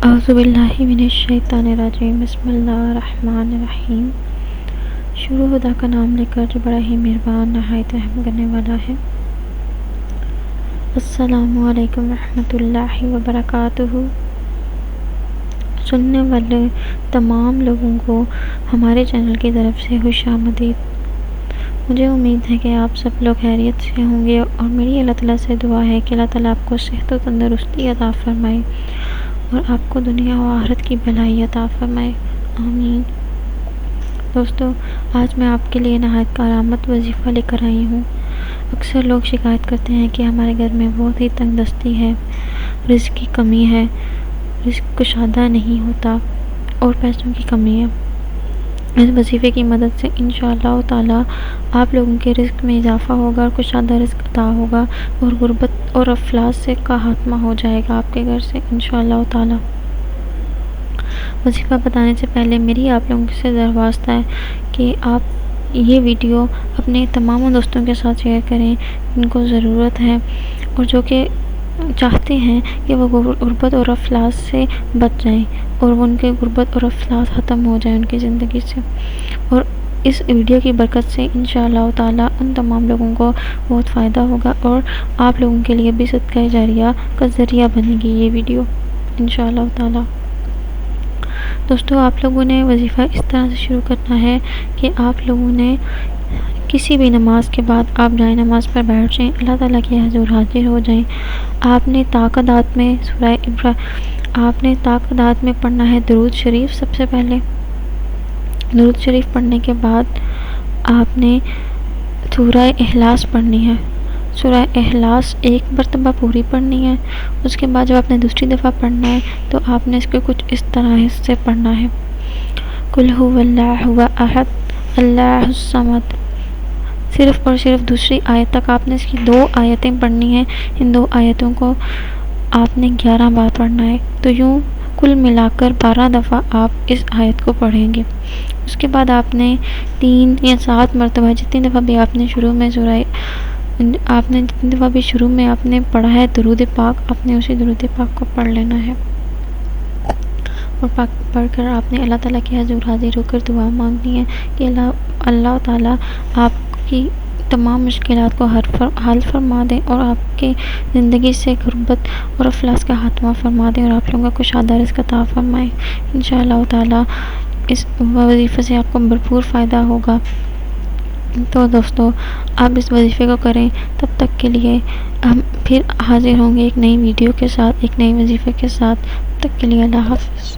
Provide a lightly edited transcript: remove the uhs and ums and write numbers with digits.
اعوذ باللہ من الشیطان الرجیم، بسم اللہ الرحمن الرحیم۔ شروع خدا کا نام لے کر جو بڑا ہی مہربان نہایت رحم کرنے والا ہے۔ السلام علیکم ورحمۃ اللہ وبرکاتہ۔ سننے والے تمام لوگوں کو ہمارے چینل کی طرف سے خوش آمدید۔ مجھے امید ہے کہ آپ سب لوگ خیریت سے ہوں گے، اور میری اللہ تعالیٰ سے دعا ہے کہ اللہ تعالیٰ آپ کو صحت و تندرستی عطا فرمائے اور آپ کو دنیا و آخرت کی بھلائی عطا فرمائے، آمین۔ دوستو، آج میں آپ کے لیے نہایت کارآمد وظیفہ لے کر آئی ہوں۔ اکثر لوگ شکایت کرتے ہیں کہ ہمارے گھر میں بہت ہی تنگ دستی ہے، رزق کی کمی ہے، رزق کشادہ نہیں ہوتا اور پیسوں کی کمی ہے۔ اس وظیفے کی مدد سے انشاءاللہ تعالیٰ آپ لوگوں کے رزق میں اضافہ ہوگا اور کشادہ رزق عطا ہوگا، اور غربت اور افلاس سے کا خاتمہ ہو جائے گا آپ کے گھر سے انشاءاللہ تعالیٰ۔ وظیفہ بتانے سے پہلے میری آپ لوگوں سے درخواست ہے کہ آپ یہ ویڈیو اپنے تمام دوستوں کے ساتھ شیئر کریں جن کو ضرورت ہے، اور جو کہ چاہتے ہیں کہ وہ غربت اور افلاس سے بچ جائیں، اور وہ ان کے غربت اور افلاس ختم ہو جائیں ان کی زندگی سے۔ اور اس ویڈیو کی برکت سے انشاءاللہ تعالیٰ ان تمام لوگوں کو بہت فائدہ ہوگا، اور آپ لوگوں کے لیے بھی صدقہ جاریہ کا ذریعہ بنے گی یہ ویڈیو انشاءاللہ تعالیٰ۔ دوستو، آپ لوگوں نے وظیفہ اس طرح سے شروع کرنا ہے کہ آپ لوگوں نے کسی بھی نماز کے بعد آپ جائیں نماز پر بیٹھ جائیں، اللہ تعالیٰ کے حضور حاضر ہو جائیں۔ آپ نے تعقدات میں تعقدات میں پڑھنا ہے درود شریف۔ سب سے پہلے درود شریف پڑھنے کے بعد آپ نے سورہ اخلاص پڑھنی ہے۔ سورہ اخلاص ایک مرتبہ پوری پڑھنی ہے۔ اس کے بعد جب آپ نے دوسری دفعہ پڑھنا ہے تو آپ نے اس کو کچھ اس طرح سے پڑھنا ہے: قل هو اللہ احد اللہ الصمد۔ صرف اور صرف دوسری آیت تک آپ نے اس کی 2 آیتیں پڑھنی ہیں۔ ان 2 آیتوں کو آپ نے 11 بار پڑھنا ہے، تو یوں کل ملا کر 12 دفعہ آپ اس آیت کو پڑھیں گے۔ اس کے بعد آپ نے 3 یا 7 مرتبہ جتنی دفعہ بھی آپ نے شروع میں آپ نے پڑھا ہے درود پاک، آپ نے اسی درود پاک کو پڑھ لینا ہے، اور پاک پڑھ کر آپ نے اللہ تعالیٰ کے حضور حاضر ہو کر دعا مانگنی ہے کہ اللہ تعالیٰ آپ کی تمام مشکلات کو حل فرما دیں، اور آپ کے زندگی سے غربت اور افلاس کا خاتمہ فرما دیں، اور آپ لوگوں کا کشادہ رزق عطا فرمائیں انشاءاللہ تعالیٰ۔ اس وظیفے سے آپ کو بھرپور فائدہ ہوگا۔ تو دوستو، آپ اس وظیفے کو کریں۔ تب تک کے لیے ہم پھر حاضر ہوں گے ایک نئی ویڈیو کے ساتھ، ایک نئی وظیفے کے ساتھ۔ تب تک کے لیے اللہ حافظ۔